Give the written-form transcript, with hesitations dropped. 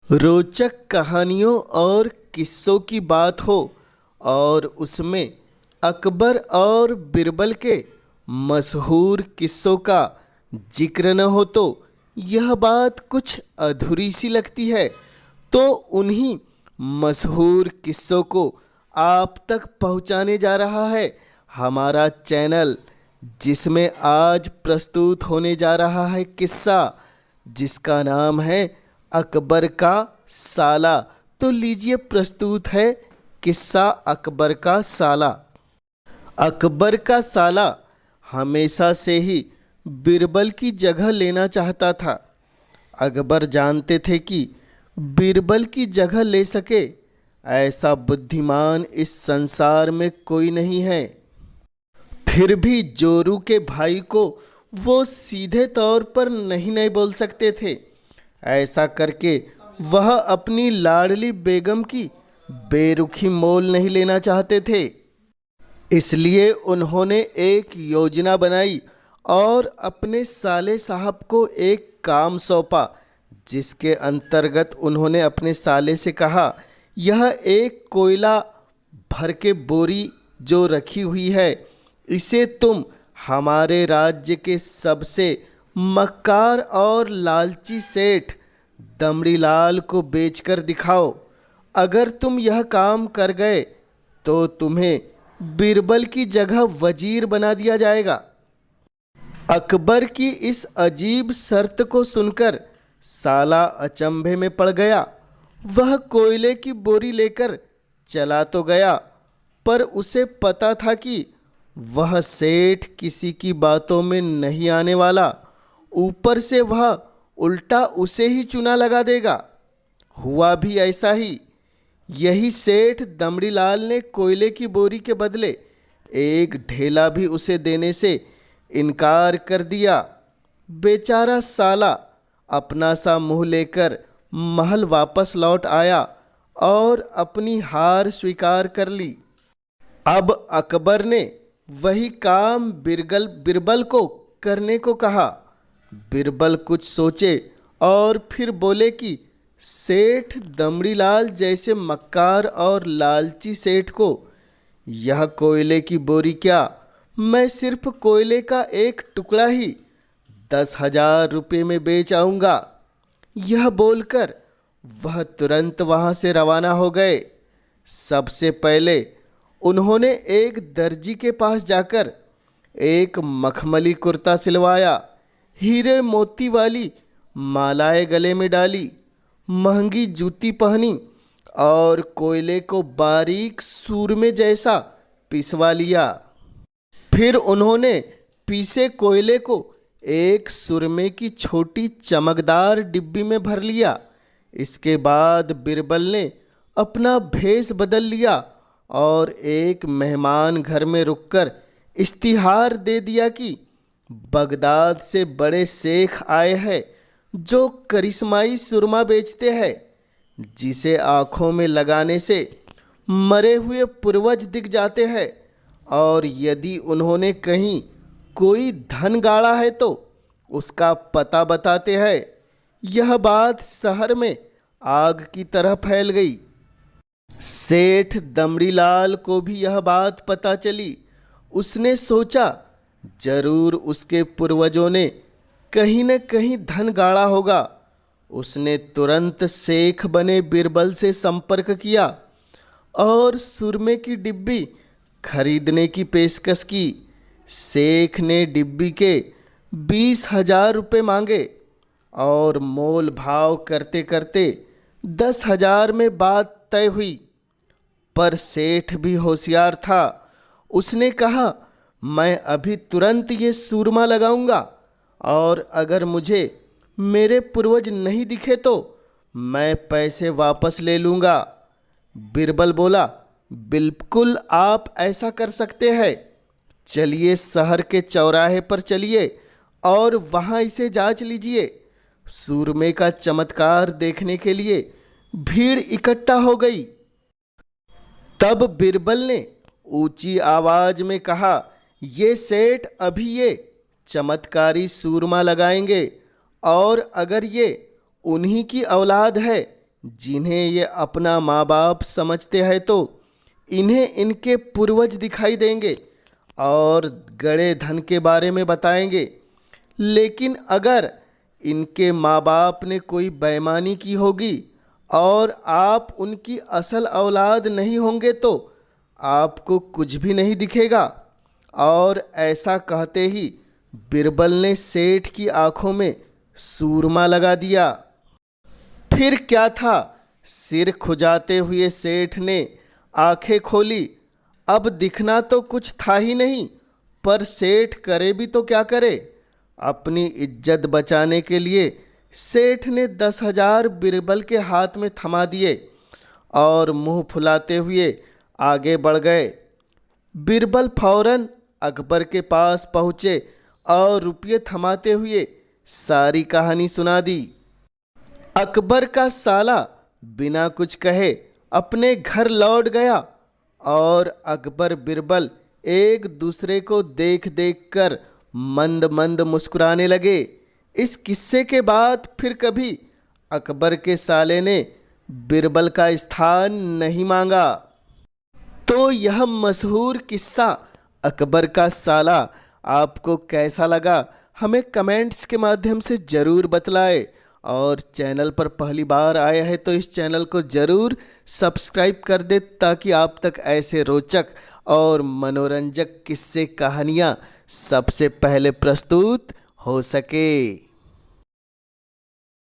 रोचक कहानियों और किस्सों की बात हो और उसमें अकबर और बिरबल के मशहूर किस्सों का जिक्र न हो तो यह बात कुछ अधूरी सी लगती है। तो उन्हीं मशहूर किस्सों को आप तक पहुंचाने जा रहा है हमारा चैनल, जिसमें आज प्रस्तुत होने जा रहा है किस्सा जिसका नाम है अकबर का साला। तो लीजिए, प्रस्तुत है किस्सा अकबर का साला। अकबर का साला हमेशा से ही बिरबल की जगह लेना चाहता था। अकबर जानते थे कि बिरबल की जगह ले सके ऐसा बुद्धिमान इस संसार में कोई नहीं है। फिर भी जोरू के भाई को वो सीधे तौर पर नहीं बोल सकते थे। ऐसा करके वह अपनी लाडली बेगम की बेरुखी मोल नहीं लेना चाहते थे। इसलिए उन्होंने एक योजना बनाई और अपने साले साहब को एक काम सौंपा, जिसके अंतर्गत उन्होंने अपने साले से कहा, यह एक कोयला भर के बोरी जो रखी हुई है, इसे तुम हमारे राज्य के सबसे मक्कार और लालची सेठ दमड़ी लाल को बेचकर दिखाओ। अगर तुम यह काम कर गए तो तुम्हें बिरबल की जगह वजीर बना दिया जाएगा। अकबर की इस अजीब शर्त को सुनकर साला अचंभे में पड़ गया। वह कोयले की बोरी लेकर चला तो गया, पर उसे पता था कि वह सेठ किसी की बातों में नहीं आने वाला। ऊपर से वह उल्टा उसे ही चुना लगा देगा। हुआ भी ऐसा ही। यही सेठ दमड़ी लाल ने कोयले की बोरी के बदले एक ढेला भी उसे देने से इनकार कर दिया। बेचारा साला अपना सा मुंह लेकर महल वापस लौट आया और अपनी हार स्वीकार कर ली। अब अकबर ने वही काम बिरबल को करने को कहा। बिरबल कुछ सोचे और फिर बोले कि सेठ दमड़ीलाल जैसे मक्कार और लालची सेठ को यह कोयले की बोरी क्या, मैं सिर्फ कोयले का एक टुकड़ा ही 10,000 रुपये में बेच आऊँगा। यह बोलकर वह तुरंत वहाँ से रवाना हो गए। सबसे पहले उन्होंने एक दर्जी के पास जाकर एक मखमली कुर्ता सिलवाया, हीरे मोती वाली मालाएं गले में डाली, महंगी जूती पहनी और कोयले को बारीक सूरमे जैसा पिसवा लिया। फिर उन्होंने पीसे कोयले को एक सुरमे की छोटी चमकदार डिब्बी में भर लिया। इसके बाद बिरबल ने अपना भेष बदल लिया और एक मेहमान घर में रुककर इश्तिहार दे दिया कि बगदाद से बड़े शेख आए हैं जो करिश्माई सुरमा बेचते हैं, जिसे आँखों में लगाने से मरे हुए पूर्वज दिख जाते हैं, और यदि उन्होंने कहीं कोई धन गाड़ा है तो उसका पता बताते हैं। यह बात शहर में आग की तरह फैल गई। सेठ दमड़ीलाल को भी यह बात पता चली। उसने सोचा, जरूर उसके पूर्वजों ने कहीं न कहीं धन गाड़ा होगा। उसने तुरंत शेख बने बिरबल से संपर्क किया और सुरमे की डिब्बी खरीदने की पेशकश की। शेख ने डिब्बी के 20,000 रुपये मांगे और मोल भाव करते करते 10,000 में बात तय हुई। पर सेठ भी होशियार था। उसने कहा, मैं अभी तुरंत ये सूरमा लगाऊंगा और अगर मुझे मेरे पूर्वज नहीं दिखे तो मैं पैसे वापस ले लूँगा। बिरबल बोला, बिल्कुल आप ऐसा कर सकते हैं। चलिए शहर के चौराहे पर चलिए और वहाँ इसे जांच लीजिए। सूरमे का चमत्कार देखने के लिए भीड़ इकट्ठा हो गई। तब बिरबल ने ऊंची आवाज में कहा, ये सेठ अभी ये चमत्कारी सूरमा लगाएंगे और अगर ये उन्हीं की औलाद है जिन्हें ये अपना माँ बाप समझते हैं तो इन्हें इनके पूर्वज दिखाई देंगे और गड़े धन के बारे में बताएंगे। लेकिन अगर इनके माँ बाप ने कोई बेईमानी की होगी और आप उनकी असल औलाद नहीं होंगे तो आपको कुछ भी नहीं दिखेगा। और ऐसा कहते ही बिरबल ने सेठ की आंखों में सूरमा लगा दिया। फिर क्या था, सिर खुजाते हुए सेठ ने आंखें खोली। अब दिखना तो कुछ था ही नहीं, पर सेठ करे भी तो क्या करे। अपनी इज्जत बचाने के लिए सेठ ने 10,000 बिरबल के हाथ में थमा दिए और मुंह फुलाते हुए आगे बढ़ गए। बिरबल फौरन अकबर के पास पहुँचे और रुपये थमाते हुए सारी कहानी सुना दी। अकबर का साला बिना कुछ कहे अपने घर लौट गया और अकबर बिरबल एक दूसरे को देख देख कर मंद मंद मुस्कुराने लगे। इस किस्से के बाद फिर कभी अकबर के साले ने बिरबल का स्थान नहीं मांगा। तो यह मशहूर किस्सा अकबर का साला आपको कैसा लगा, हमें कमेंट्स के माध्यम से ज़रूर बतलाएं। और चैनल पर पहली बार आए हैं तो इस चैनल को ज़रूर सब्सक्राइब कर दे, ताकि आप तक ऐसे रोचक और मनोरंजक किस्से कहानियाँ सबसे पहले प्रस्तुत हो सके।